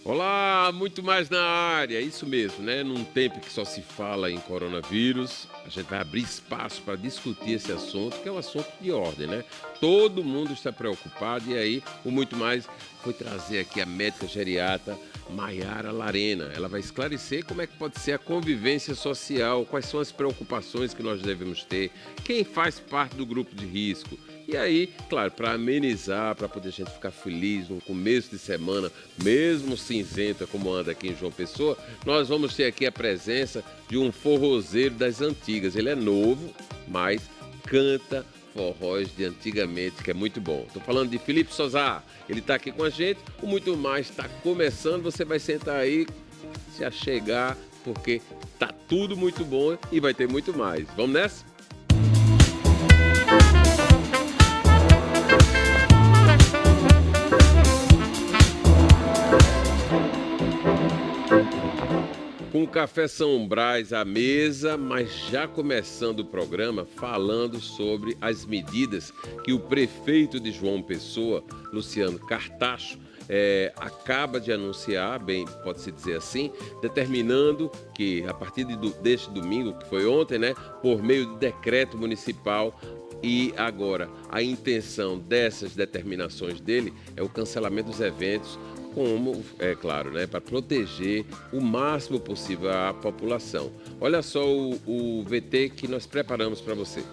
Olá, muito mais na área, isso mesmo, né? Num tempo que só se fala em coronavírus, a gente vai abrir espaço para discutir esse assunto, que é um assunto de ordem, né? Todo mundo está preocupado e aí o muito mais foi trazer aqui a médica geriatra Maiara Larena. Ela vai esclarecer como é que pode ser a convivência social, quais são as preocupações que nós devemos ter, quem faz parte do grupo de risco. E aí, claro, para amenizar, para poder a gente ficar feliz no começo de semana, mesmo cinzenta como anda aqui em João Pessoa, nós vamos ter aqui a presença de um forrozeiro das antigas. Ele é novo, mas canta forróis de antigamente, que é muito bom. Estou falando de Felipe Souza. Ele está aqui com a gente. O Muito Mais está começando. Você vai sentar aí, se achegar, porque tá tudo muito bom e vai ter muito mais. Vamos nessa? Com o Café São Brás à mesa, mas já começando o programa falando sobre as medidas que o prefeito de João Pessoa, Luciano Cartacho, acaba de anunciar, bem, pode-se dizer assim, determinando que a partir deste domingo, que foi ontem, né, por meio de decreto municipal, e agora a intenção dessas determinações dele é o cancelamento dos eventos, como, é claro, né, para proteger o máximo possível a população. Olha só o VT que nós preparamos para você.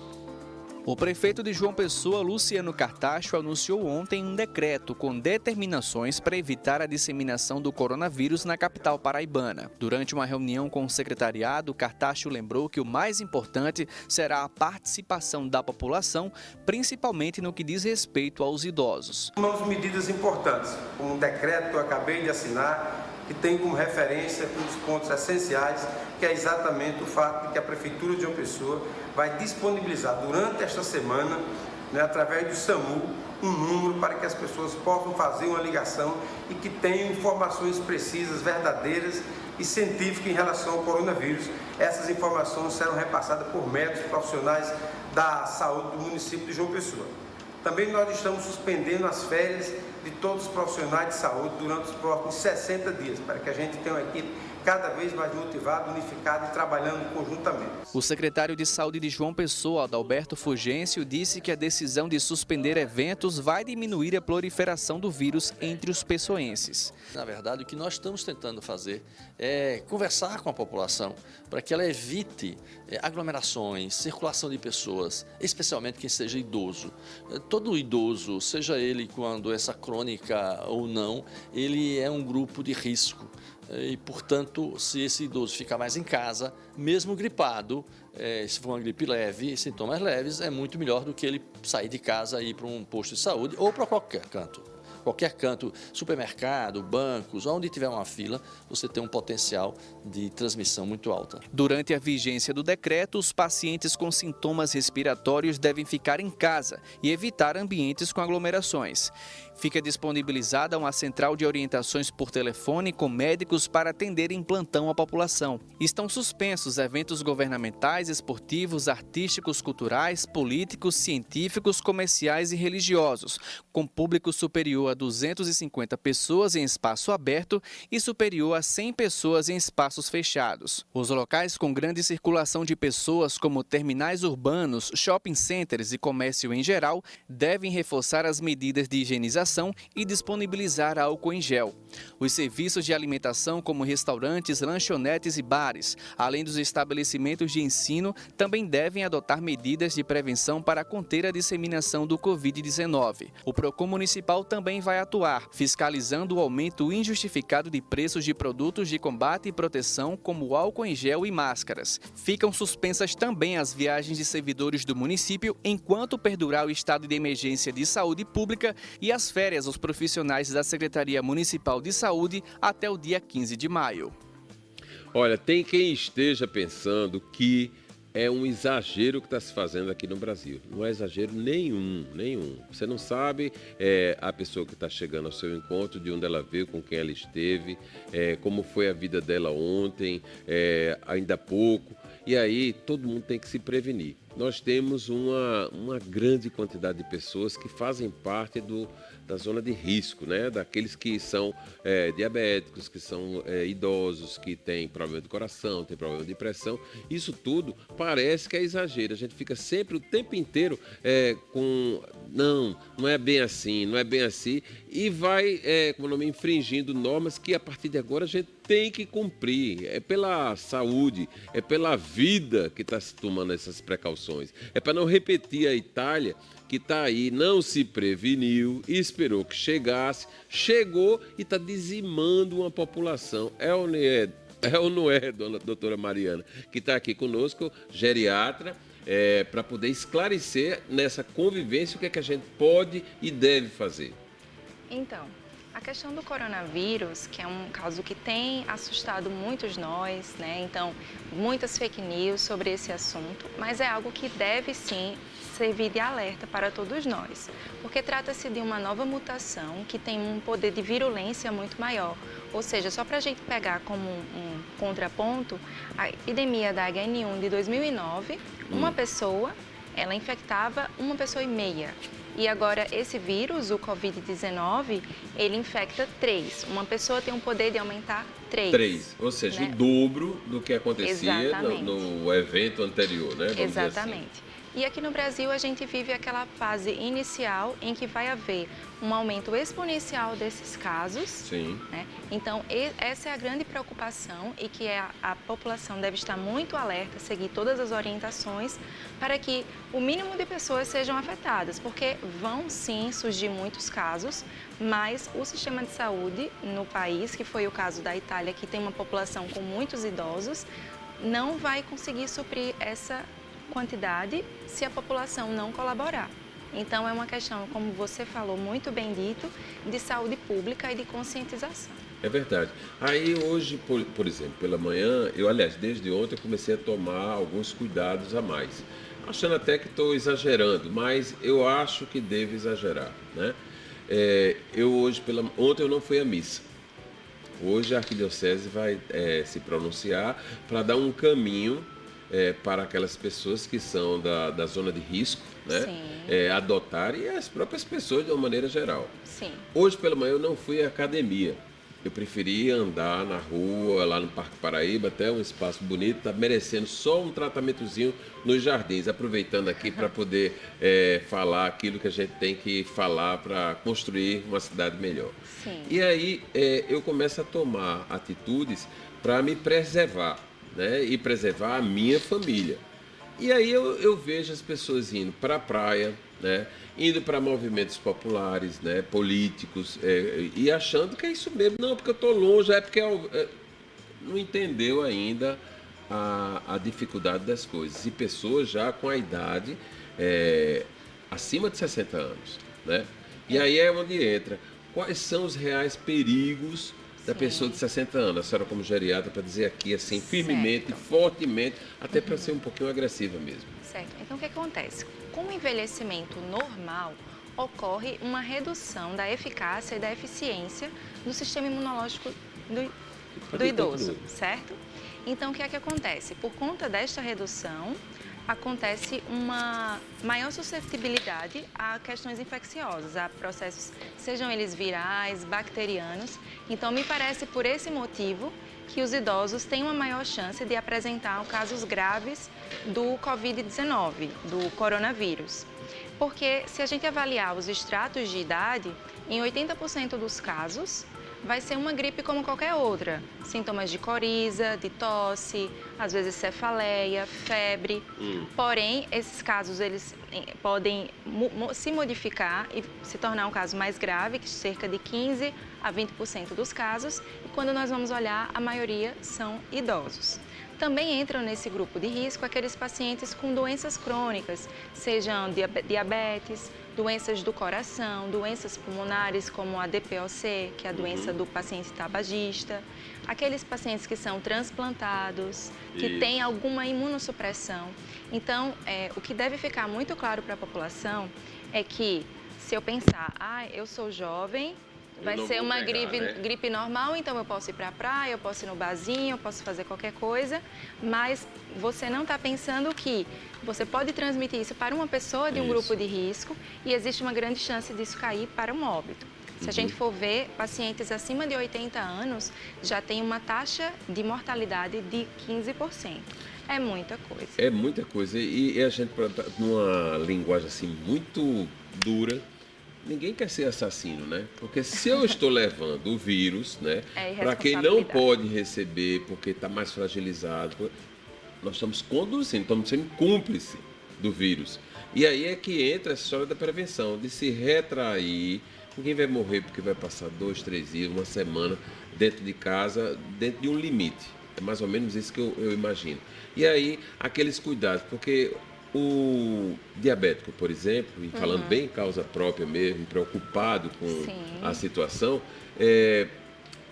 O prefeito de João Pessoa, Luciano Cartacho, anunciou ontem um decreto com determinações para evitar a disseminação do coronavírus na capital paraibana. Durante uma reunião com o secretariado, Cartacho lembrou que o mais importante será a participação da população, principalmente no que diz respeito aos idosos. Tomamos medidas importantes, como um decreto que eu acabei de assinar, que tem como referência um dos pontos essenciais, que é exatamente o fato de que a Prefeitura de João Pessoa vai disponibilizar durante esta semana, né, através do SAMU, um número para que as pessoas possam fazer uma ligação e que tenham informações precisas, verdadeiras e científicas em relação ao coronavírus. Essas informações serão repassadas por médicos profissionais da saúde do município de João Pessoa. Também nós estamos suspendendo as férias de todos os profissionais de saúde durante os próximos 60 dias, para que a gente tenha uma equipe cada vez mais motivada, unificada e trabalhando conjuntamente. O secretário de Saúde de João Pessoa, Adalberto Fulgêncio, disse que a decisão de suspender eventos vai diminuir a proliferação do vírus entre os pessoenses. Na verdade, o que nós estamos tentando fazer é conversar com a população para que ela evite aglomerações, circulação de pessoas, especialmente quem seja idoso. Todo idoso, seja ele com a doença crônica ou não, ele é um grupo de risco. E, portanto, se esse idoso ficar mais em casa, mesmo gripado, se for uma gripe leve, sintomas leves, é muito melhor do que ele sair de casa e ir para um posto de saúde ou para qualquer canto. Qualquer canto, supermercado, bancos, onde tiver uma fila, você tem um potencial de transmissão muito alta. Durante a vigência do decreto, os pacientes com sintomas respiratórios devem ficar em casa e evitar ambientes com aglomerações. Fica disponibilizada uma central de orientações por telefone com médicos para atender em plantão a população. Estão suspensos eventos governamentais, esportivos, artísticos, culturais, políticos, científicos, comerciais e religiosos, com público superior a 250 pessoas em espaço aberto e superior a 100 pessoas em espaços fechados. Os locais com grande circulação de pessoas, como terminais urbanos, shopping centers e comércio em geral, devem reforçar as medidas de higienização e disponibilizar álcool em gel. Os serviços de alimentação, como restaurantes, lanchonetes e bares, além dos estabelecimentos de ensino, também devem adotar medidas de prevenção para conter a disseminação do Covid-19. O PROCON Municipal também vai atuar, fiscalizando o aumento injustificado de preços de produtos de combate e proteção, como álcool em gel e máscaras. Ficam suspensas também as viagens de servidores do município enquanto perdurar o estado de emergência de saúde pública e as férias aos profissionais da Secretaria Municipal de Saúde até o dia 15 de maio. Olha, tem quem esteja pensando que é um exagero que está se fazendo aqui no Brasil. Não é exagero nenhum, nenhum. Você não sabe a pessoa que está chegando ao seu encontro, de onde ela veio, com quem ela esteve, como foi a vida dela ontem, ainda há pouco. E aí todo mundo tem que se prevenir. nós temos uma grande quantidade de pessoas que fazem parte da zona de risco, né? Daqueles que são diabéticos, que são idosos, que têm problema de coração, têm problema de pressão. Isso tudo parece que é exagero. A gente fica sempre o tempo inteiro com... Não é bem assim, não é bem assim. E vai, como nome, infringindo normas que a partir de agora a gente tem que cumprir. É pela saúde, é pela vida que está se tomando essas precauções. É para não repetir a Itália, que está aí, não se preveniu, esperou que chegasse, chegou e está dizimando uma população. É ou não é, doutora Mariana, que está aqui conosco, geriatra, para poder esclarecer nessa convivência o que é que a gente pode e deve fazer. Então, a questão do coronavírus, que é um caso que tem assustado muitos nós, né? Então, muitas fake news sobre esse assunto, mas é algo que deve sim servir de alerta para todos nós, porque trata-se de uma nova mutação que tem um poder de virulência muito maior. Ou seja, só para a gente pegar como um contraponto, a epidemia da H1N1 de 2009, uma pessoa, ela infectava uma pessoa e meia. E agora esse vírus, o Covid-19, ele infecta 3. Uma pessoa tem um poder de aumentar 3. 3, ou seja, né? O dobro do que acontecia no evento anterior, né? Vamos Exatamente. dizer assim. E aqui no Brasil a gente vive aquela fase inicial em que vai haver um aumento exponencial desses casos. Sim. Né? Então, essa é a grande preocupação e que a população deve estar muito alerta, seguir todas as orientações para que o mínimo de pessoas sejam afetadas, porque vão sim surgir muitos casos, mas o sistema de saúde no país, que foi o caso da Itália, que tem uma população com muitos idosos, não vai conseguir suprir essa quantidade se a população não colaborar. Então, é uma questão, como você falou, muito bem dito, de saúde pública e de conscientização. É verdade. Aí hoje, por exemplo, pela manhã, aliás, desde ontem eu comecei a tomar alguns cuidados a mais. Achando até que estou exagerando, mas eu acho que devo exagerar, né? Ontem eu não fui à missa. Hoje a Arquidiocese vai se pronunciar para dar um caminho para aquelas pessoas que são da zona de risco, né? Adotar e as próprias pessoas de uma maneira geral. Sim. Hoje pela manhã eu não fui à academia. Eu preferi andar na rua, lá no Parque Paraíba, até um espaço bonito, está merecendo só um tratamentozinho nos jardins, aproveitando aqui para poder falar aquilo que a gente tem que falar para construir uma cidade melhor. Sim. E aí eu começo a tomar atitudes para me preservar, né? E preservar a minha família. E aí eu vejo as pessoas indo para a praia, né? Indo para movimentos populares, né? Políticos, e achando que é isso mesmo. Não, porque eu estou longe, é porque não entendeu ainda a dificuldade das coisas. E pessoas já com a idade acima de 60 anos, né? E aí é onde entra. Quais são os reais perigos da pessoa de 60 anos? A senhora como geriatra, para dizer aqui assim, firmemente, fortemente, até para ser um pouquinho agressiva mesmo. Certo. Então, o que acontece? Com o envelhecimento normal, ocorre uma redução da eficácia e da eficiência do sistema imunológico do idoso, certo? Então, o que é que acontece? Por conta desta redução, acontece uma maior suscetibilidade a questões infecciosas, a processos, sejam eles virais, bacterianos. Então, me parece por esse motivo que os idosos têm uma maior chance de apresentar casos graves do Covid-19, do coronavírus. Porque se a gente avaliar os estratos de idade, em 80% dos casos, vai ser uma gripe como qualquer outra. Sintomas de coriza, de tosse, às vezes cefaleia, febre. Porém, esses casos eles podem se modificar e se tornar um caso mais grave, que cerca de 15 a 20% dos casos. E quando nós vamos olhar, a maioria são idosos. Também entram nesse grupo de risco aqueles pacientes com doenças crônicas, sejam diabetes, doenças do coração, doenças pulmonares como a DPOC, que é a doença do paciente tabagista, aqueles pacientes que são transplantados, que têm alguma imunossupressão. Então, o que deve ficar muito claro para a população é que se eu pensar, eu sou jovem, vai não ser vou uma pegar, né? gripe normal, então eu posso ir para a praia, eu posso ir no barzinho, eu posso fazer qualquer coisa, mas você não está pensando que você pode transmitir isso para uma pessoa de um Isso. grupo de risco e existe uma grande chance disso cair para um óbito. Se a gente for ver, pacientes acima de 80 anos já tem uma taxa de mortalidade de 15%. É muita coisa. É muita coisa. E a gente, numa linguagem assim muito dura, ninguém quer ser assassino, né? Porque se eu estou levando o vírus, né, para quem não pode receber porque está mais fragilizado, nós estamos conduzindo, estamos sendo cúmplice do vírus. E aí é que entra essa história da prevenção, de se retrair. Ninguém vai morrer porque vai passar 2, 3 dias, uma semana dentro de casa, dentro de um limite. É mais ou menos isso que eu imagino. E aí, aqueles cuidados, porque o diabético, por exemplo, e falando bem em causa própria mesmo, preocupado com a situação,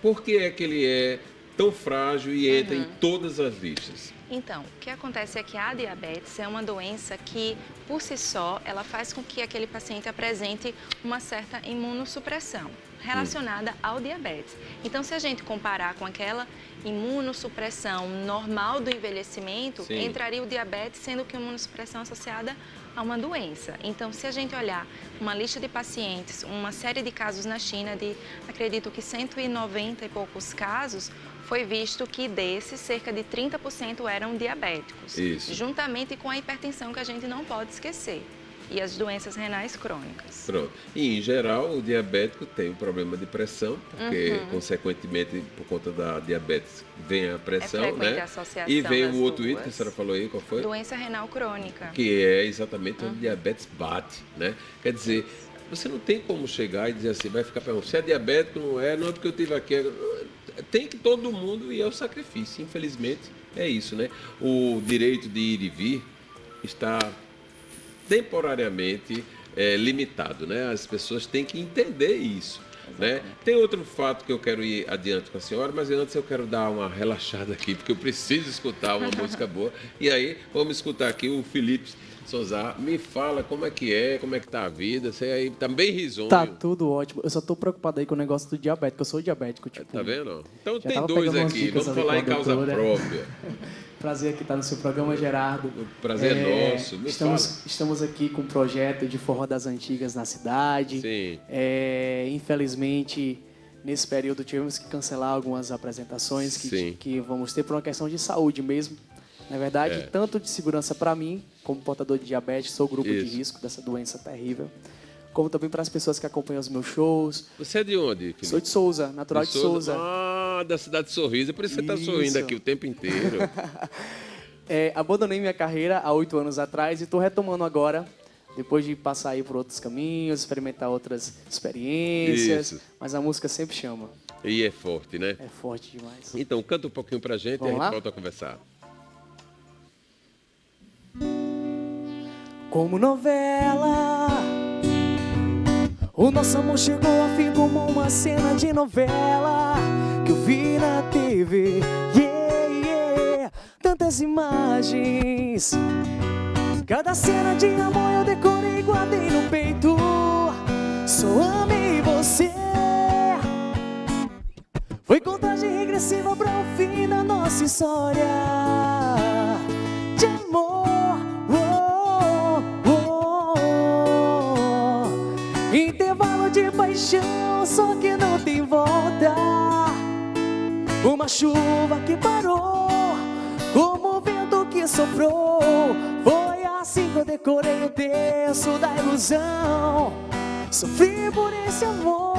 por que é que ele é tão frágil e entra em todas as listas? Então, o que acontece é que a diabetes é uma doença que, por si só, ela faz com que aquele paciente apresente uma certa imunossupressão relacionada ao diabetes. Então, se a gente comparar com aquela imunossupressão normal do envelhecimento, entraria o diabetes, sendo que imunossupressão associada a uma doença. Então, se a gente olhar uma lista de pacientes, uma série de casos na China de, acredito que 190 e poucos casos, foi visto que desses, cerca de 30% eram diabéticos. Isso. Juntamente com a hipertensão, que a gente não pode esquecer. E as doenças renais crônicas. Pronto. E, em geral, o diabético tem um problema de pressão, porque, consequentemente, por conta da diabetes, vem a pressão, né? A associação e vem das o outro item duas. que a senhora falou aí, qual foi? Doença renal crônica. Que é exatamente onde o diabetes bate, né? Quer dizer, você não tem como chegar e dizer assim, vai ficar perguntando, se é diabético, não é porque eu tive aqui. Tem que todo mundo ir ao sacrifício, infelizmente, é isso, né? O direito de ir e vir está temporariamente limitado, né? As pessoas têm que entender isso, né? Tem outro fato que eu quero ir adiante com a senhora, mas antes eu quero dar uma relaxada aqui, porque eu preciso escutar uma música boa. E aí, vamos escutar aqui o Felipe Souza. Me fala como é que tá a vida, você aí tá bem risonho. Tá tudo ótimo, eu só tô preocupado aí com o negócio do diabético, eu sou diabético, tipo... Tá vendo? Então já tem dois aqui, vamos falar em causa própria. Prazer aqui estar no seu programa, Gerardo. O prazer é nosso. Estamos aqui com um projeto de forró das antigas na cidade. Sim. Infelizmente, nesse período tivemos que cancelar algumas apresentações que vamos ter por uma questão de saúde mesmo. Na verdade, tanto de segurança para mim, como portador de diabetes, sou grupo de risco dessa doença terrível, como também para as pessoas que acompanham os meus shows. Você é de onde, Felipe? Sou de Souza, natural de Souza. Ah, da cidade de Sorriso. É por isso que você está sorrindo aqui o tempo inteiro. Abandonei minha carreira há 8 anos atrás e estou retomando agora, depois de passar aí por outros caminhos, experimentar outras experiências. Isso. Mas a música sempre chama. E é forte, né? É forte demais. Então, canta um pouquinho pra gente e a gente volta a conversar. Como novela, o nosso amor chegou ao fim como uma cena de novela que eu vi na TV. Tantas imagens, cada cena de amor eu decorei e guardei no peito. Só amei você. Foi contagem regressiva para o fim da nossa história de amor. Intervalo de paixão, só que não tem volta. Uma chuva que parou, como o vento que soprou. Foi assim que eu decorei o texto da ilusão. Sofri por esse amor.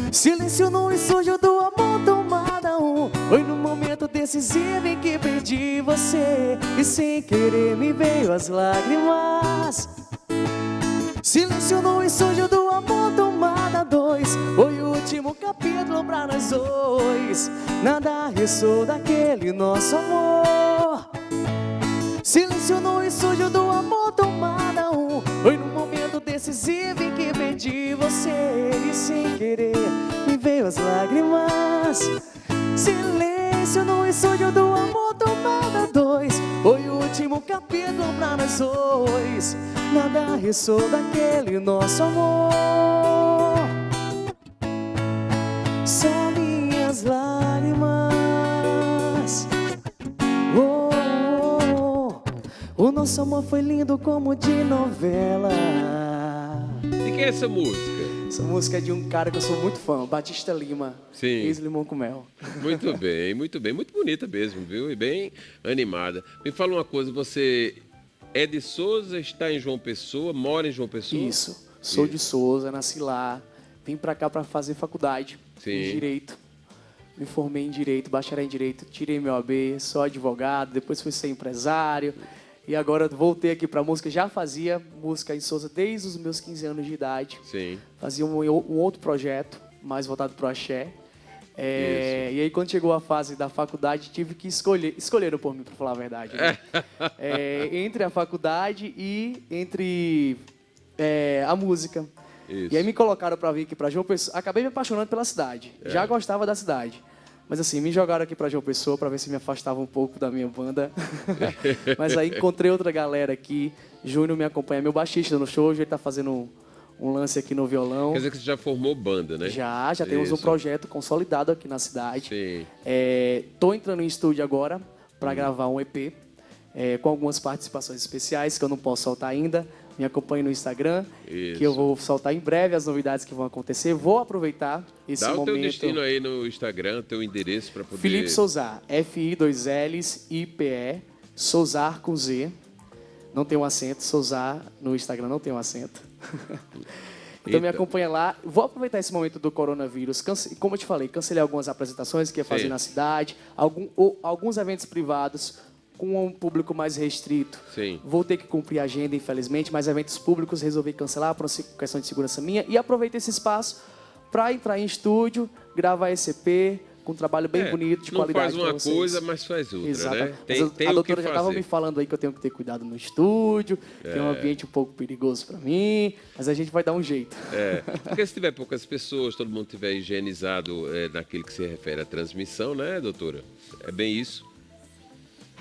Silêncio no estúdio do amor, tomada 1. Foi no momento decisivo em que perdi você e sem querer me veio as lágrimas. Silêncio no estúdio do amor, tomada 2. Foi o último capítulo pra nós dois. Nada restou daquele nosso amor. Silêncio no estúdio do amor, tomada 1. Foi no momento decisivo em que perdi você e sem querer me veio as lágrimas. Silêncio Silêncio no estúdio do amor, tomada 2. Foi o último capítulo pra nós dois. Nada ressoa daquele nosso amor. Só minhas lágrimas. Oh, oh, oh. O nosso amor foi lindo como de novela. De quem é essa música? Essa música é de um cara que eu sou muito fã, Batista Lima. Sim. Ex-Limão com Mel. Muito bem, muito bem. Muito bonita mesmo, viu? E bem animada. Me fala uma coisa, você é de Souza, está em João Pessoa, mora em João Pessoa? Isso. Sou de Souza, nasci lá. Vim pra cá pra fazer faculdade. Sim. Em Direito. Me formei em Direito, bacharel em Direito. Tirei meu AB, sou advogado. Depois fui ser empresário. E agora voltei aqui pra música. Já fazia música em Souza desde os meus 15 anos de idade. Sim. Fazia um outro projeto, mais voltado pro axé. E aí, quando chegou a fase da faculdade, tive que escolheram por mim, para falar a verdade. Né? Entre a faculdade e entre a música. Isso. E aí me colocaram para vir aqui para João Pessoa. Acabei me apaixonando pela cidade. Já gostava da cidade. Mas assim, me jogaram aqui para João Pessoa para ver se me afastava um pouco da minha banda. Mas aí encontrei outra galera aqui. Júnior me acompanha, meu baixista no show. Hoje ele tá fazendo um lance aqui no violão. Quer dizer que você já formou banda, né? Já temos um projeto consolidado aqui na cidade. Sim. Tô entrando em estúdio agora para gravar um EP com algumas participações especiais que eu não posso soltar ainda. Me acompanhe no Instagram, que eu vou soltar em breve as novidades que vão acontecer. Vou aproveitar esse momento. Dá o teu destino aí no Instagram, teu endereço para poder... Felipe Souzar, F-I-2-Ls-I-P-E, Souzar com Z. Não tem um acento, Souzar no Instagram não tem um acento. Então me acompanha lá. Vou aproveitar esse momento do coronavírus. Como eu te falei, cancelei algumas apresentações que ia fazer na cidade, alguns eventos privados com um público mais restrito. Sim. Vou ter que cumprir a agenda, infelizmente, mas eventos públicos resolvi cancelar por questão de segurança minha e aproveitei esse espaço para entrar em estúdio, gravar esse EP com um trabalho bem bonito, de qualidade. Não faz uma coisa, mas faz outra, exatamente, né? Tem a doutora já estava me falando aí que eu tenho que ter cuidado no estúdio, que é um ambiente um pouco perigoso para mim, mas a gente vai dar um jeito. Porque se tiver poucas pessoas, todo mundo tiver higienizado naquilo que se refere à transmissão, né, doutora? É bem isso.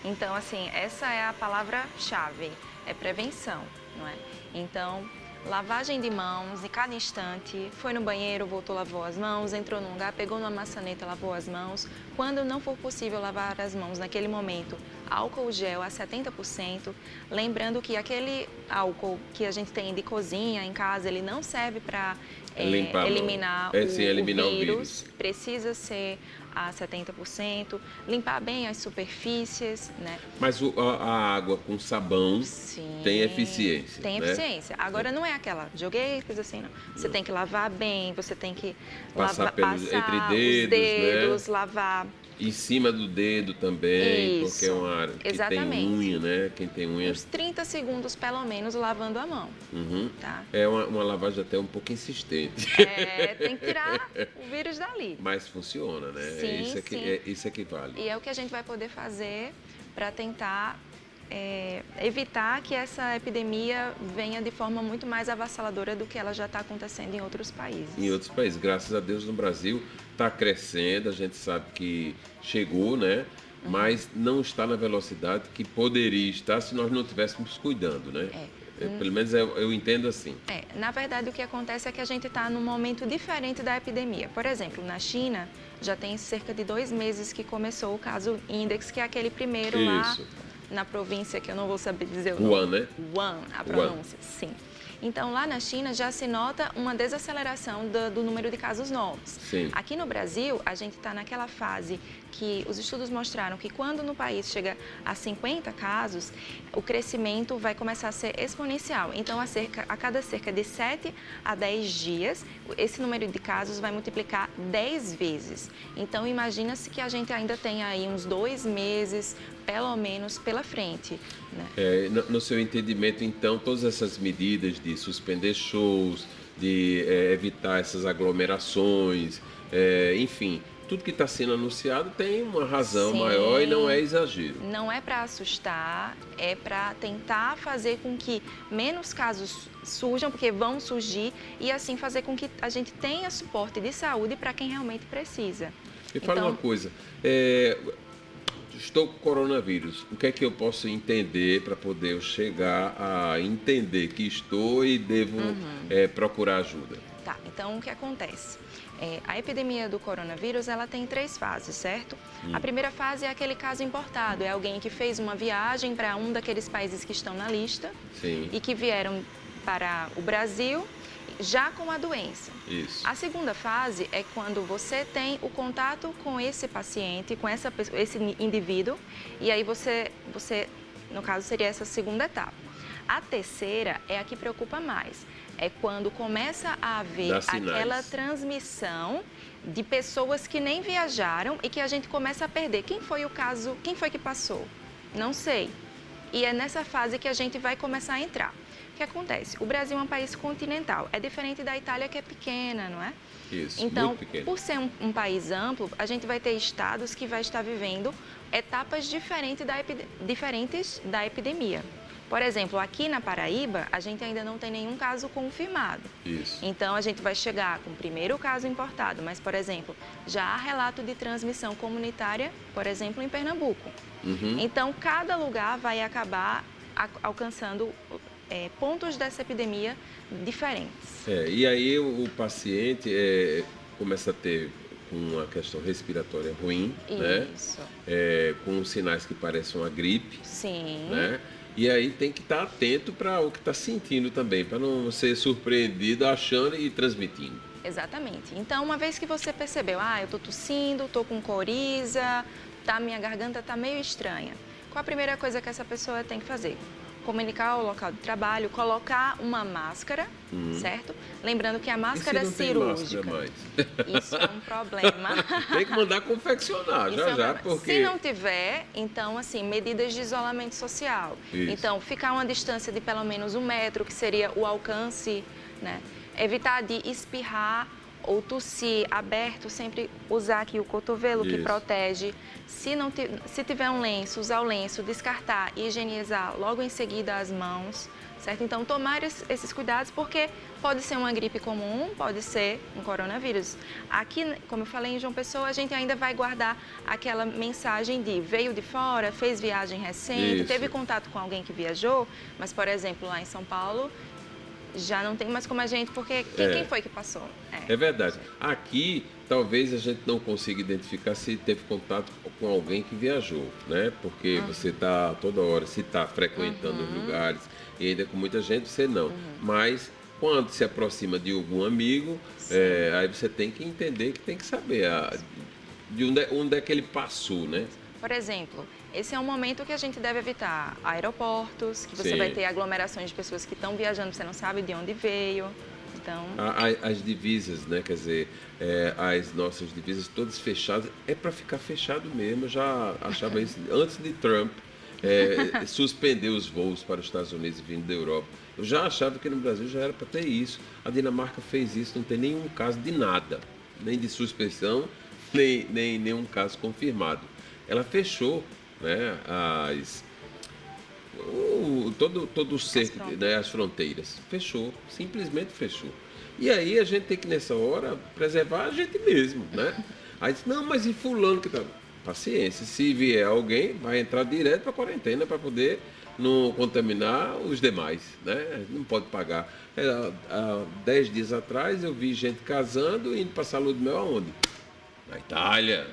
Então, assim, essa é a palavra-chave, é prevenção, não é? Então, lavagem de mãos em cada instante, foi no banheiro, voltou, lavou as mãos, entrou num lugar, pegou numa maçaneta, lavou as mãos. Quando não for possível lavar as mãos naquele momento, álcool gel a 70%, lembrando que aquele álcool que a gente tem de cozinha em casa, ele não serve para eliminar o vírus, precisa ser a 70%, limpar bem as superfícies, né? Mas a água com sabão tem eficiência, tem eficiência. Agora não é aquela, joguei, coisa assim, não. Você tem que lavar bem, você tem que passar entre dedos, né? Lavar. Em cima do dedo também, Isso, porque é uma área que tem unha, né? Quem tem unha... Uns 30 segundos, pelo menos, lavando a mão. Tá? É uma lavagem até um pouco insistente. Tem que tirar o vírus dali. Mas funciona, né? Sim, isso é que vale. E é o que a gente vai poder fazer para tentar evitar que essa epidemia venha de forma muito mais avassaladora do que ela já está acontecendo em outros países. Em outros países. Graças a Deus, no Brasil está crescendo, a gente sabe que chegou, né? Mas não está na velocidade que poderia estar se nós não estivéssemos cuidando, né? Pelo menos eu entendo assim. Na verdade, o que acontece é que a gente está num momento diferente da epidemia. Por exemplo, na China, já tem cerca de 2 meses que começou o caso Index, que é aquele primeiro lá na província, que eu não vou saber dizer o nome. Wuhan, né? Wuhan, a pronúncia, sim. Então, lá na China já se nota uma desaceleração do número de casos novos. Sim. Aqui no Brasil, a gente está naquela fase que os estudos mostraram que quando no país chega a 50 casos, o crescimento vai começar a ser exponencial. Então, a cada cerca de 7 a 10 dias, esse número de casos vai multiplicar 10 vezes. Então, imagina-se que a gente ainda tem aí uns 2 meses, pelo menos, pela frente. Né? No seu entendimento, então, todas essas medidas de suspender shows, de evitar essas aglomerações, enfim, tudo que está sendo anunciado tem uma razão maior e não é exagero. Não é para assustar, é para tentar fazer com que menos casos surjam, porque vão surgir, e assim fazer com que a gente tenha suporte de saúde para quem realmente precisa. Me fala uma coisa, estou com coronavírus, o que é que eu posso entender para poder eu chegar a entender que estou e devo procurar ajuda? Tá, então o que acontece? A epidemia do coronavírus, ela tem 3 fases, certo? A primeira fase é aquele caso importado, é alguém que fez uma viagem para um daqueles países que estão na lista. Sim. E que vieram para o Brasil já com a doença. Isso. A segunda fase é quando você tem o contato com esse paciente, com esse indivíduo, e aí você, no caso, seria essa segunda etapa. A terceira é a que preocupa mais. É quando começa a haver aquela transmissão de pessoas que nem viajaram e que a gente começa a perder. Quem foi o caso? Quem foi que passou? Não sei. E é nessa fase que a gente vai começar a entrar. O que acontece? O Brasil é um país continental. É diferente da Itália, que é pequena, não é? Isso, então, muito pequeno. por ser um país amplo, a gente vai ter estados que vai estar vivendo etapas diferentes da epidemia. Por exemplo, aqui na Paraíba, a gente ainda não tem nenhum caso confirmado. Isso. Então, a gente vai chegar com o primeiro caso importado, mas, por exemplo, já há relato de transmissão comunitária, por exemplo, em Pernambuco. Então, cada lugar vai acabar alcançando pontos dessa epidemia diferentes. E aí o paciente começa a ter uma questão respiratória ruim, Isso. né? Com sinais que parecem uma gripe. Sim. Né? E aí tem que estar atento para o que está sentindo também, para não ser surpreendido achando e transmitindo. Exatamente. Então, uma vez que você percebeu, eu estou tossindo, estou com coriza, minha garganta está meio estranha. Qual a primeira coisa que essa pessoa tem que fazer? Comunicar ao local de trabalho, colocar uma máscara, certo? Lembrando que a máscara cirúrgica... Não tem máscara mais? Isso é um problema. Tem que mandar confeccionar, porque... Se não tiver, então, assim, medidas de isolamento social. Isso. Então, ficar uma distância de pelo menos 1 metro, que seria o alcance, né? Evitar de espirrar ou tossir aberto, sempre usar aqui o cotovelo, que protege. Se tiver um lenço, usar o lenço, descartar e higienizar logo em seguida as mãos, certo? Então, tomar esses cuidados, porque pode ser uma gripe comum, pode ser um coronavírus. Aqui, como eu falei, em João Pessoa, a gente ainda vai guardar aquela mensagem de veio de fora, fez viagem recente, teve contato com alguém que viajou, mas, por exemplo, lá em São Paulo, já não tem mais como a gente, porque quem foi que passou? É verdade. Aqui, talvez a gente não consiga identificar se teve contato com alguém que viajou, né? Porque você está toda hora, se está frequentando os lugares e ainda com muita gente, você não. Mas quando se aproxima de algum amigo, aí você tem que entender que tem que saber de onde é que ele passou, né? Por exemplo, esse é um momento que a gente deve evitar aeroportos, que você vai ter aglomerações de pessoas que estão viajando, você não sabe de onde veio. Então... As divisas, né? Quer dizer, as nossas divisas todas fechadas, é para ficar fechado mesmo. Eu já achava isso antes de Trump suspender os voos para os Estados Unidos vindo da Europa. Eu já achava que no Brasil já era para ter isso. A Dinamarca fez isso, não tem nenhum caso de nada, nem de suspensão, nem nenhum caso confirmado. Ela fechou, né, todo o cerco, né, as fronteiras. Fechou, simplesmente fechou. E aí a gente tem que, nessa hora, preservar a gente mesmo, né? Aí diz, não, mas e fulano que tá... Paciência, se vier alguém, vai entrar direto para a quarentena para poder não contaminar os demais, né? Não pode pagar. Há 10 dias atrás eu vi gente casando e indo passar lua de mel aonde? Na Itália.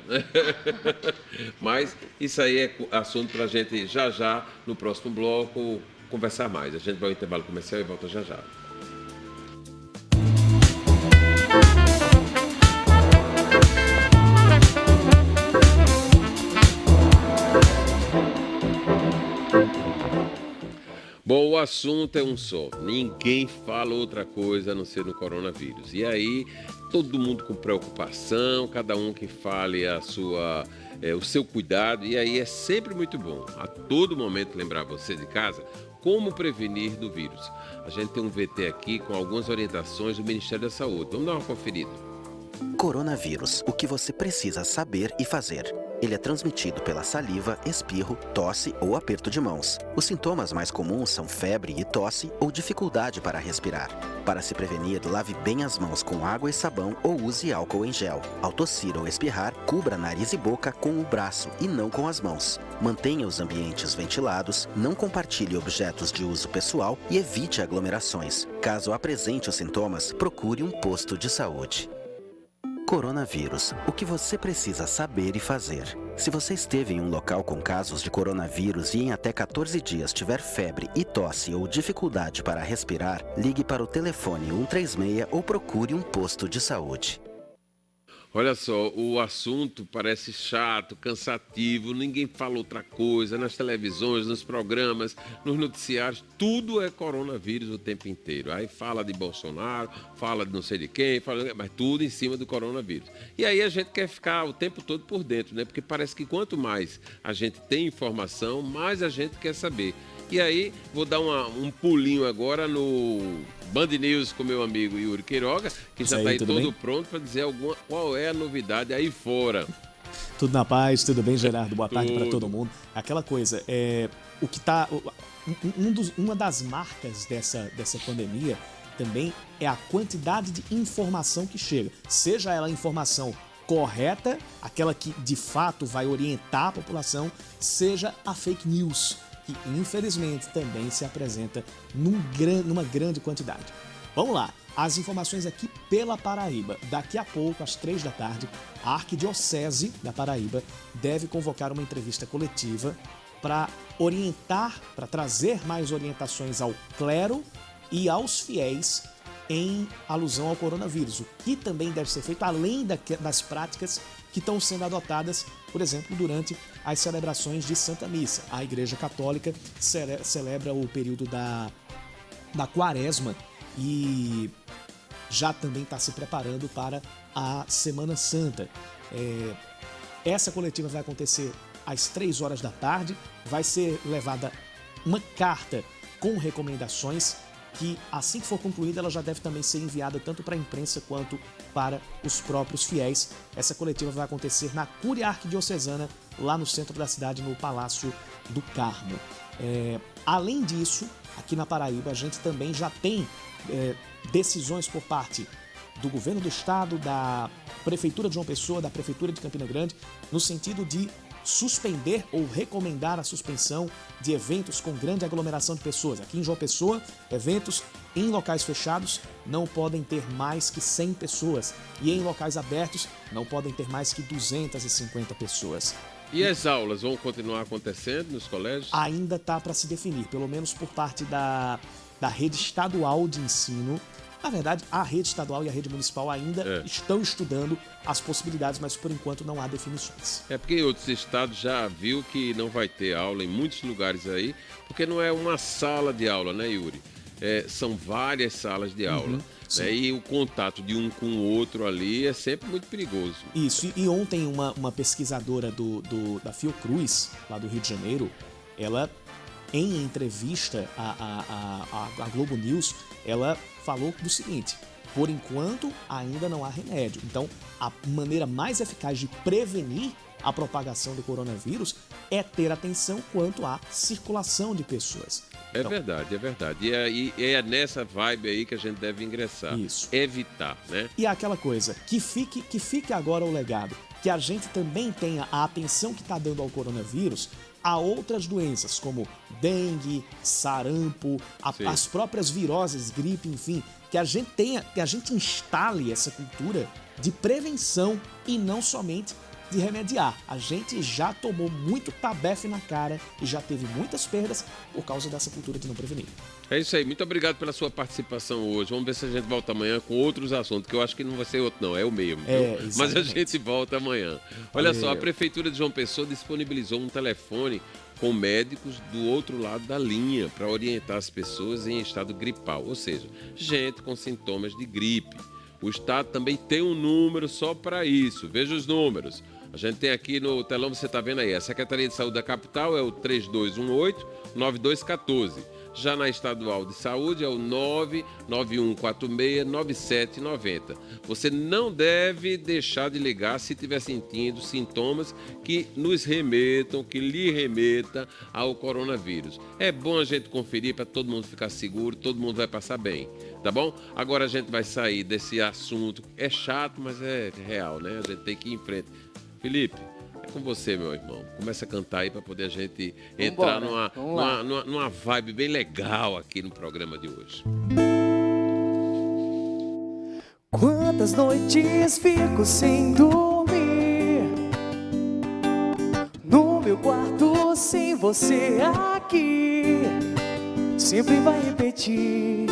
Mas isso aí é assunto para a gente já, no próximo bloco, conversar mais. A gente vai ao intervalo comercial e volta já. Bom, o assunto é um só. Ninguém fala outra coisa a não ser no coronavírus. E aí, todo mundo com preocupação, cada um que fale o seu cuidado. E aí é sempre muito bom, a todo momento, lembrar você de casa como prevenir do vírus. A gente tem um VT aqui com algumas orientações do Ministério da Saúde. Vamos dar uma conferida. Coronavírus, o que você precisa saber e fazer. Ele é transmitido pela saliva, espirro, tosse ou aperto de mãos. Os sintomas mais comuns são febre e tosse ou dificuldade para respirar. Para se prevenir, lave bem as mãos com água e sabão ou use álcool em gel. Ao tossir ou espirrar, cubra nariz e boca com o braço e não com as mãos. Mantenha os ambientes ventilados, não compartilhe objetos de uso pessoal e evite aglomerações. Caso apresente os sintomas, procure um posto de saúde. Coronavírus. O que você precisa saber e fazer? Se você esteve em um local com casos de coronavírus e em até 14 dias tiver febre e tosse ou dificuldade para respirar, ligue para o telefone 136 ou procure um posto de saúde. Olha só, o assunto parece chato, cansativo, ninguém fala outra coisa, nas televisões, nos programas, nos noticiários, tudo é coronavírus o tempo inteiro. Aí fala de Bolsonaro, fala de não sei de quem, mas tudo em cima do coronavírus. E aí a gente quer ficar o tempo todo por dentro, né? Porque parece que quanto mais a gente tem informação, mais a gente quer saber. E aí, vou dar um pulinho agora no Band News com meu amigo Yuri Queiroga, que já está aí todo bem? Pronto para dizer qual é a novidade aí fora. Tudo na paz, tudo bem, Gerardo? Boa tarde para todo mundo. Aquela coisa, o que tá, uma das marcas dessa pandemia também é a quantidade de informação que chega. Seja ela informação correta, aquela que de fato vai orientar a população, seja a fake news, que infelizmente também se apresenta numa grande quantidade. Vamos lá, as informações aqui pela Paraíba. Daqui a pouco, às 3 da tarde, a Arquidiocese da Paraíba deve convocar uma entrevista coletiva para orientar, para trazer mais orientações ao clero e aos fiéis em alusão ao coronavírus, o que também deve ser feito além das práticas que estão sendo adotadas, por exemplo, durante as celebrações de Santa Missa. A Igreja Católica celebra o período da Quaresma e já também está se preparando para a Semana Santa. Essa coletiva vai acontecer às 3 horas da tarde, vai ser levada uma carta com recomendações que, assim que for concluída, ela já deve também ser enviada tanto para a imprensa quanto para os próprios fiéis. Essa coletiva vai acontecer na Cúria Arquidiocesana, lá no centro da cidade, no Palácio do Carmo. Além disso, aqui na Paraíba, a gente também já tem decisões por parte do governo do estado, da Prefeitura de João Pessoa, da Prefeitura de Campina Grande, no sentido de suspender ou recomendar a suspensão de eventos com grande aglomeração de pessoas. Aqui em João Pessoa, eventos em locais fechados não podem ter mais que 100 pessoas e em locais abertos não podem ter mais que 250 pessoas. E as aulas vão continuar acontecendo nos colégios? Ainda está para se definir, pelo menos por parte da rede estadual de ensino. Na verdade, a rede estadual e a rede municipal ainda estão estudando as possibilidades, mas por enquanto não há definições. Porque em outros estados já viu que não vai ter aula em muitos lugares aí, porque não é uma sala de aula, né, Yuri? São várias salas de aula. Né? E o contato de um com o outro ali é sempre muito perigoso. Isso, e ontem uma pesquisadora da Fiocruz, lá do Rio de Janeiro, ela, em entrevista à Globo News, ela falou do seguinte: por enquanto ainda não há remédio. Então, a maneira mais eficaz de prevenir a propagação do coronavírus é ter atenção quanto à circulação de pessoas. Então, é verdade. E é nessa vibe aí que a gente deve ingressar. Isso. Evitar, né? E aquela coisa, que fique agora o legado, que a gente também tenha a atenção que está dando ao coronavírus a outras doenças, como dengue, sarampo, as próprias viroses, gripe, enfim, que a gente instale essa cultura de prevenção e não somente de remediar. A gente já tomou muito tabefe na cara e já teve muitas perdas por causa dessa cultura de não prevenir. É isso aí, muito obrigado pela sua participação hoje. Vamos ver se a gente volta amanhã com outros assuntos, que eu acho que não vai ser outro não, é o mesmo. Mas a gente volta amanhã. Olha só, a Prefeitura de João Pessoa disponibilizou um telefone com médicos do outro lado da linha para orientar as pessoas em estado gripal, ou seja, gente com sintomas de gripe. O estado também tem um número só para isso. Veja os números. A gente tem aqui no telão, você está vendo aí, a Secretaria de Saúde da Capital é o 3218-9214. Já na Estadual de Saúde é o 991469790. Você não deve deixar de ligar se estiver sentindo sintomas que nos remetam, que lhe remeta ao coronavírus. É bom a gente conferir para todo mundo ficar seguro, todo mundo vai passar bem, tá bom? Agora a gente vai sair desse assunto, é chato, mas é real, né? A gente tem que ir em frente. Felipe, é com você, meu irmão. Começa a cantar aí para poder a gente entrar numa vibe bem legal aqui no programa de hoje. Quantas noites fico sem dormir, no meu quarto sem você aqui. Sempre vai repetir,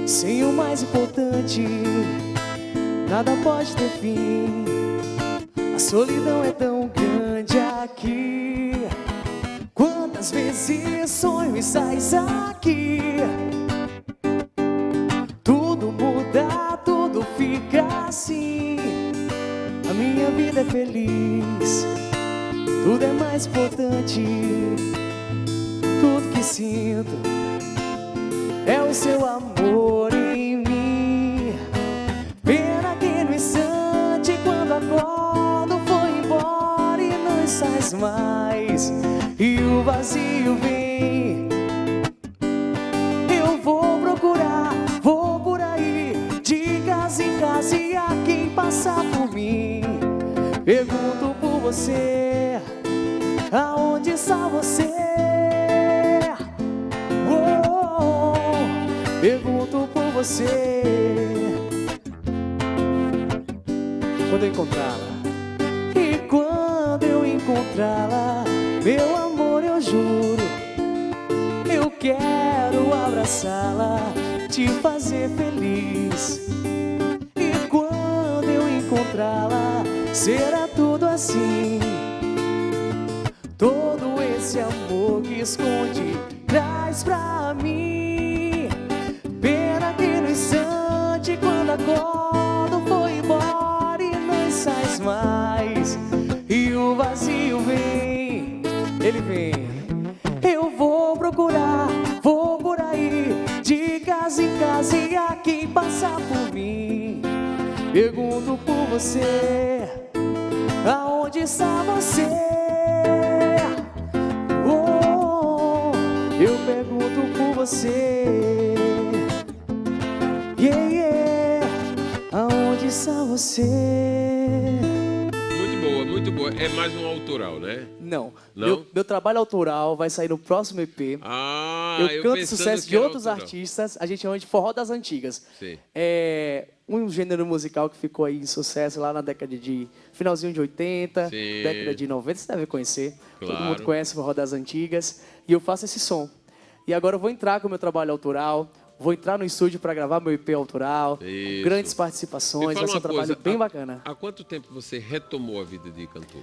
sem o mais importante, nada pode ter fim. A solidão é tão grande aqui. Quantas vezes sonho e sais aqui. Tudo muda, tudo fica assim. A minha vida é feliz, tudo é mais importante. Tudo que sinto é o seu amor em mim. Pena que no instante quando acordo foi embora e não sais mais. E o vazio vem. Eu vou procurar, vou por aí, de casa em casa, e a quem passar por mim. Pergunto por você, aonde está você? Pergunto por você. Quando eu encontrá-la, e quando eu encontrá-la, meu amor, eu juro, eu quero abraçá-la, te fazer feliz. E quando eu encontrá-la, será tudo assim. Todo esse amor que esconde traz pra mim. Pena que no instante quando acordo foi embora e não sais mais. E o vazio vem, ele vem. Eu vou procurar, vou por aí, de casa em casa, e a quem passar por mim. Pergunto por você, aonde está você? Eu pergunto por você. Yeah, yeah. Aonde está você? Muito boa. É mais um autoral, né? Não. Não? Meu trabalho autoral vai sair no próximo EP. Eu canto sucesso de outros artistas. A gente chama de forró das antigas. Sim. É um gênero musical que ficou aí em sucesso lá na década de... finalzinho de 80, Sim. década de 90. Você deve conhecer. Claro. Todo mundo conhece o forró das antigas. E eu faço esse som. E agora eu vou entrar com o meu trabalho autoral. Vou entrar no estúdio para gravar meu EP autoral. Isso. Grandes participações. Vai ser um trabalho bem bacana. Há quanto tempo você retomou a vida de cantor?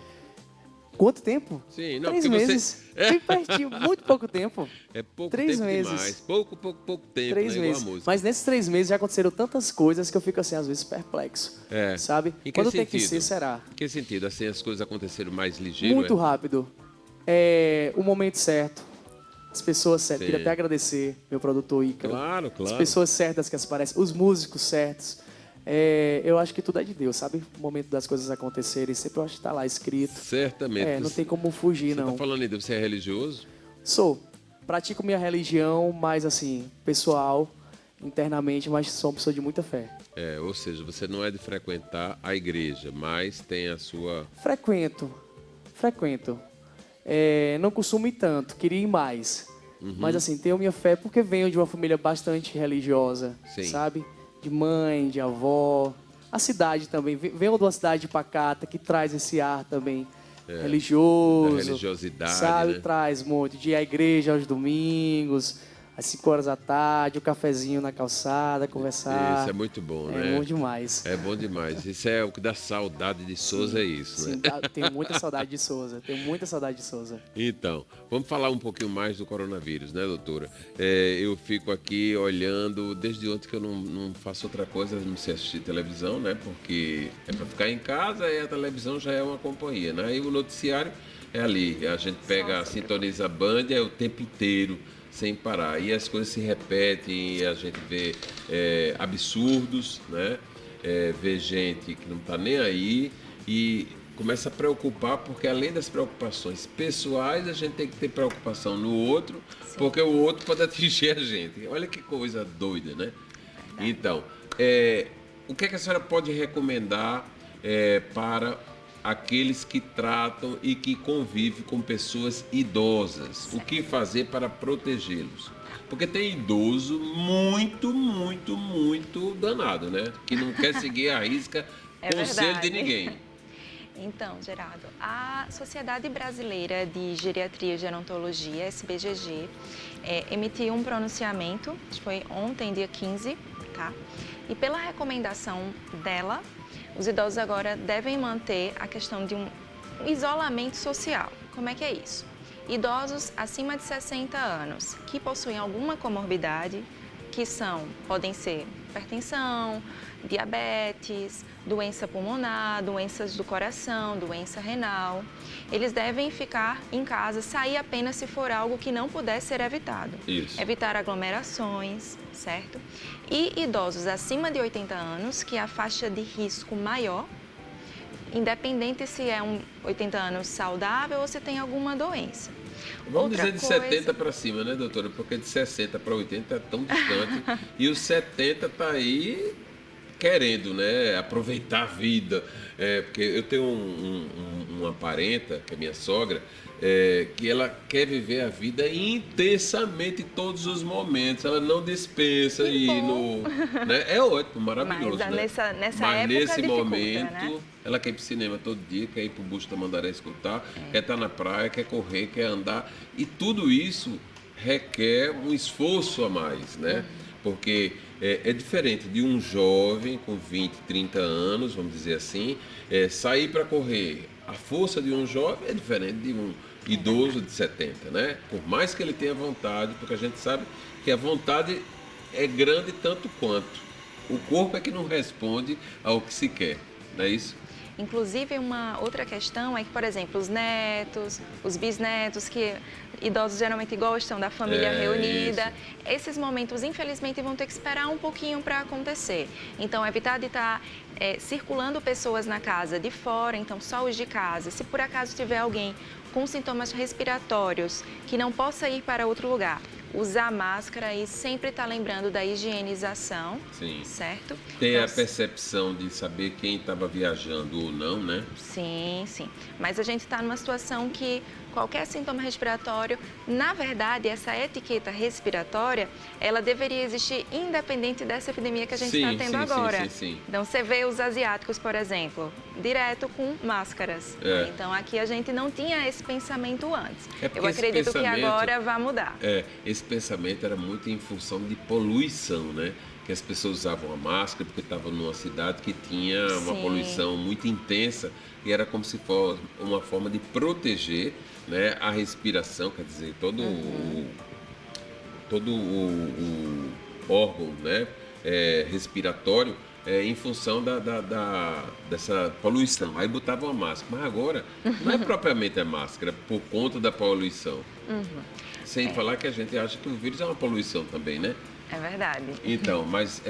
Quanto tempo? Sim, não, 3 porque meses. Bem pertinho, muito pouco tempo. É pouco 3 tempo meses. demais. Pouco tempo, 3 né? Igual meses. a música. Mas nesses 3 meses já aconteceram tantas coisas que eu fico assim, às vezes, perplexo. É. Sabe? Em que Quando tem sentido? que ser, será? Em que sentido? Assim, as coisas aconteceram mais ligeiro? Muito rápido. É o momento certo. As pessoas certas. Sim. Queria até agradecer meu produtor Ícaro. Claro. As pessoas certas que aparecem. Os músicos certos. Eu acho que tudo é de Deus, sabe? O momento das coisas acontecerem, sempre eu acho que está lá escrito. Certamente. Não tem como fugir, Você não. tá falando aí, você é religioso? Sou. Pratico minha religião, mais assim, pessoal, internamente, mas sou uma pessoa de muita fé. Ou seja, você não é de frequentar a igreja, mas tem a sua... Frequento. Não costumo ir tanto, queria ir mais. Mas assim, tenho minha fé porque venho de uma família bastante religiosa, Sim. sabe? De mãe, de avó. A cidade também, venho de uma cidade pacata que traz esse ar também religioso. Da religiosidade, sabe? né? Traz muito, de ir à igreja aos domingos, às 5 horas da tarde, o cafezinho na calçada, conversar. Isso é muito bom, né? É bom demais. É bom demais. Isso é o que dá saudade de Souza, é isso, Sim, né? tenho muita saudade de Souza. Então, vamos falar um pouquinho mais do coronavírus, né, doutora? Eu fico aqui olhando, desde ontem que eu não faço outra coisa, não sei assistir televisão, né? Porque é para ficar em casa e a televisão já é uma companhia, né? E o noticiário é ali. A gente pega, sintoniza a Band é o tempo inteiro, sem parar. E as coisas se repetem, e a gente vê absurdos, né? Vê gente que não está nem aí e começa a preocupar, porque além das preocupações pessoais, a gente tem que ter preocupação no outro, porque o outro pode atingir a gente. Olha que coisa doida, né? Então, o que é que a senhora pode recomendar para aqueles que tratam e que convivem com pessoas idosas? O que fazer para protegê-los? Porque tem idoso muito, muito, muito danado, né? Que não quer seguir a risca conselho de ninguém. Então, Gerardo, a Sociedade Brasileira de Geriatria e Gerontologia, SBGG, emitiu um pronunciamento, acho que foi ontem, dia 15, tá? E pela recomendação dela, os idosos agora devem manter a questão de um isolamento social. Como é que é isso? Idosos acima de 60 anos que possuem alguma comorbidade, que podem ser hipertensão, diabetes, doença pulmonar, doenças do coração, doença renal. Eles devem ficar em casa, sair apenas se for algo que não puder ser evitado. Isso. Evitar aglomerações, certo? E idosos acima de 80 anos, que é a faixa de risco maior, independente se é 80 anos saudável ou se tem alguma doença. Vamos dizer de 70 para cima, né, doutora? Porque de 60 para 80 é tão distante. E os 70 tá aí querendo, né, aproveitar a vida. Porque eu tenho uma parenta, que é minha sogra, que ela quer viver a vida intensamente em todos os momentos. Ela não dispensa ir no... Né? É ótimo, maravilhoso, mas, né? Nessa Mas época nesse momento, né? ela quer ir pro cinema todo dia, quer ir pro Busto da Mandaré escutar, quer estar na praia, quer correr, quer andar. E tudo isso requer um esforço a mais, né? Porque é diferente de um jovem com 20, 30 anos, vamos dizer assim, sair para correr. A força de um jovem é diferente de um idoso de 70, né? Por mais que ele tenha vontade, porque a gente sabe que a vontade é grande tanto quanto. O corpo é que não responde ao que se quer, não é isso? Inclusive, uma outra questão é que, por exemplo, os netos, os bisnetos, que idosos geralmente gostam da família reunida, esses momentos, infelizmente, vão ter que esperar um pouquinho para acontecer. Então, evitar de estar circulando pessoas na casa de fora, então só os de casa. Se por acaso tiver alguém com sintomas respiratórios que não possa ir para outro lugar, usar máscara e sempre estar lembrando da higienização, certo? Ter a percepção de saber quem estava viajando ou não, né? Sim, sim. Mas a gente está numa situação que qualquer sintoma respiratório, na verdade, essa etiqueta respiratória, ela deveria existir independente dessa epidemia que a gente está tendo agora. Sim. Então, você vê os asiáticos, por exemplo, direto com máscaras. Então, aqui a gente não tinha esse pensamento antes. Eu acredito que agora vai mudar. Esse pensamento era muito em função de poluição, né? Que as pessoas usavam a máscara porque estavam numa cidade que tinha uma poluição muito intensa e era como se fosse uma forma de proteger, né, a respiração, quer dizer, todo o órgão, né, respiratório em função dessa poluição. Aí botavam a máscara, mas agora não é propriamente a máscara por conta da poluição. Sem falar que a gente acha que o vírus é uma poluição também, né? É verdade. Então, mas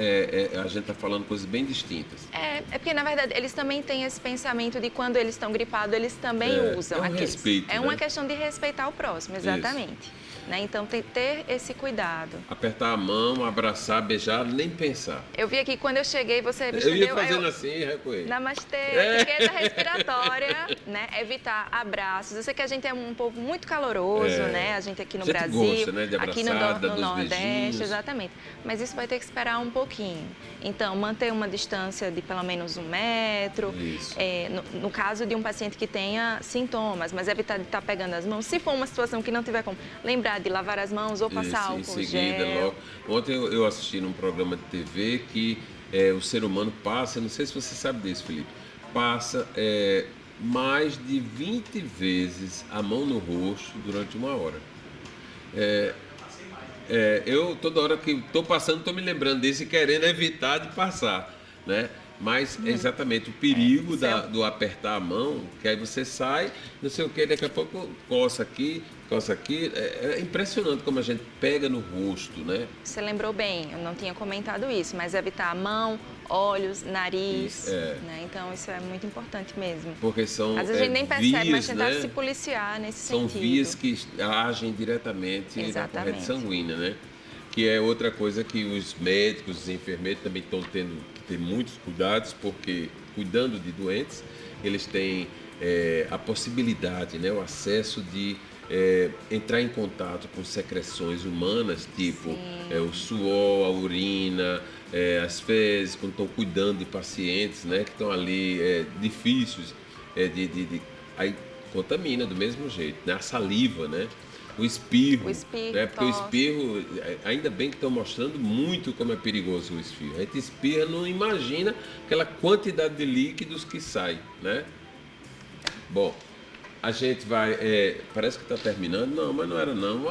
a gente está falando coisas bem distintas. É porque, na verdade, eles também têm esse pensamento de quando eles estão gripados, eles também usam. Respeito, é uma questão de respeitar o próximo, exatamente. Né? Então, tem que ter esse cuidado. Apertar a mão, abraçar, beijar, nem pensar. Eu vi aqui, quando eu cheguei, você percebeu... Eu ia fazendo assim e recuei. Namastê, etiqueta respiratória, né? Evitar abraços. Eu sei que a gente é um povo muito caloroso, né? A gente aqui no Brasil, gosta, né? De aqui no Nordeste, beijinhos. exatamente. Mas isso vai ter que esperar um pouquinho. Então, manter uma distância de pelo menos 1 metro. Isso. No caso de um paciente que tenha sintomas, mas evitar de estar pegando as mãos. Se for uma situação que não tiver como, lembrar de lavar as mãos ou passar álcool em seguida, gel. logo. Ontem eu assisti num programa de TV que o ser humano passa, não sei se você sabe disso, Felipe, passa mais de 20 vezes a mão no rosto durante 1 hora. Eu, toda hora que estou passando, estou me lembrando disso e querendo evitar de passar, né? Mas é exatamente o perigo do apertar a mão, que aí você sai, não sei o que, daqui a pouco coça aqui. É impressionante como a gente pega no rosto, né? Você lembrou bem, eu não tinha comentado isso, mas evitar a mão, olhos, nariz, né? Então isso é muito importante mesmo. Porque são às vezes a gente nem percebe, vias, mas tentar né? se policiar nesse são sentido. vias que agem diretamente na corrente sanguínea, né? Que é outra coisa que os médicos, os enfermeiros também estão tendo que ter muitos cuidados, porque cuidando de doentes, eles têm a possibilidade, né? O acesso de entrar em contato com secreções humanas, tipo o suor, a urina, as fezes, quando estão cuidando de pacientes, né? Que estão ali difíceis, aí contamina do mesmo jeito, né? A saliva, né? O espirro, né? Porque o espirro, ainda bem que estão mostrando muito como é perigoso o espirro. A gente espirra, não imagina aquela quantidade de líquidos que sai, né? Bom, a gente vai... parece que está terminando. Não, mas não era não.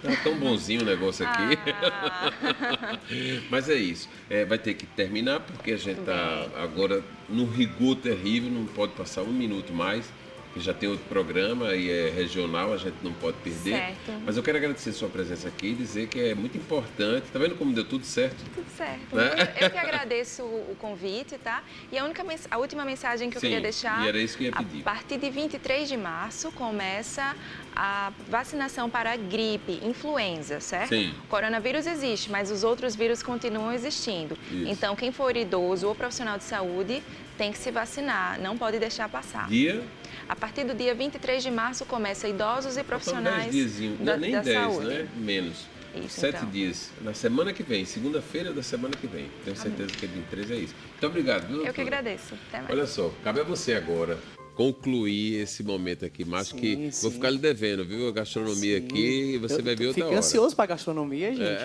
Tá tão bonzinho o negócio aqui. Mas é isso. Vai ter que terminar porque a gente está agora num rigor terrível, não pode passar um minuto mais. Já tem outro programa e é regional, a gente não pode perder. Certo. Mas eu quero agradecer a sua presença aqui e dizer que é muito importante. Tá vendo como deu tudo certo? Tudo certo. Né? Eu que agradeço o convite, tá? E a última mensagem que eu queria deixar... E era isso que eu ia pedir. A partir de 23 de março começa a vacinação para gripe, influenza, certo? Sim. O coronavírus existe, mas os outros vírus continuam existindo. Isso. Então, quem for idoso ou profissional de saúde tem que se vacinar, não pode deixar passar. A partir do dia 23 de março começa idosos e profissionais 10 diazinhos, nem 10, saúde. Né? Menos. Isso, 7 dias. Na semana que vem, segunda-feira da semana que vem. Tenho certeza que é 23 é isso. Muito obrigado, viu? Eu que agradeço. Até mais. Olha só, cabe a você agora concluir esse momento aqui, mas vou ficar lhe devendo, viu? A gastronomia aqui e você vai ver outra hora. Fico ansioso para a gastronomia, gente.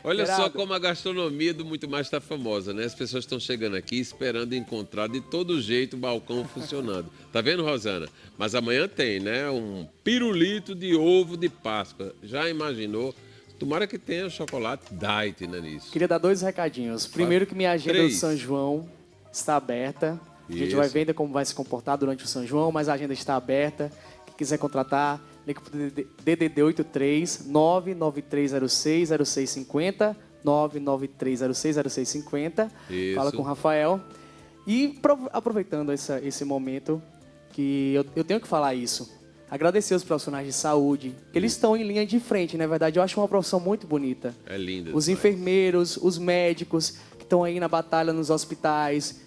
Olha só como a gastronomia do Muito Mais está famosa, né? As pessoas estão chegando aqui esperando encontrar de todo jeito o balcão funcionando. Tá vendo, Rosana? Mas amanhã tem, né? Um pirulito de ovo de Páscoa. Já imaginou? Tomara que tenha chocolate diet, né, nisso. Queria dar 2 recadinhos. Primeiro que minha agenda do São João está aberta. A gente vai ver ainda como vai se comportar durante o São João, mas a agenda está aberta. Quem quiser contratar, liga para o DDD 83 99306 0650 99306 0650. Fala com o Rafael. E aproveitando esse momento, que eu tenho que falar isso, agradecer os profissionais de saúde, que eles estão em linha de frente, na verdade. Eu acho uma profissão muito bonita. É linda. Os enfermeiros, os médicos que estão aí na batalha nos hospitais,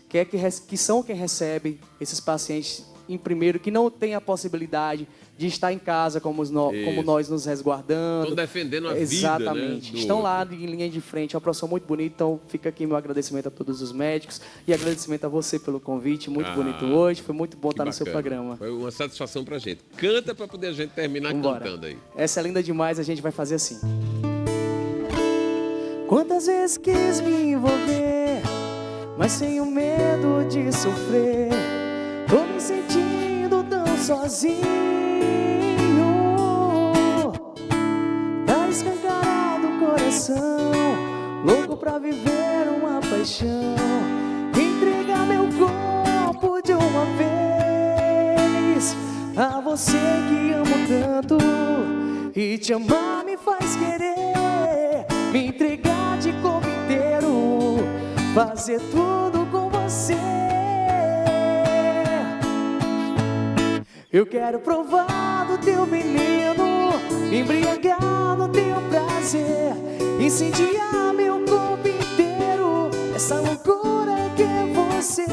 que são quem recebe esses pacientes em primeiro, que não tem a possibilidade de estar em casa como nós nos resguardando. Estão defendendo a vida, exatamente. Né, estão lá em linha de frente. É uma profissão muito bonita, então fica aqui meu agradecimento a todos os médicos e agradecimento a você pelo convite, muito bonito hoje. Foi muito bom estar no seu programa. Foi uma satisfação pra gente. Canta pra poder a gente terminar cantando aí. Essa é linda demais, a gente vai fazer assim. Quantas vezes quis me envolver, mas tenho medo de sofrer. Tô me sentindo tão sozinho. Tá escancarado o coração, louco pra viver uma paixão. Entregar meu corpo de uma vez a você que amo tanto. E te amar me faz querer me entregar de corpo inteiro, fazer tudo com você. Eu quero provar do teu veneno, me embriagar no teu prazer, incendiar meu corpo inteiro, essa loucura que é você.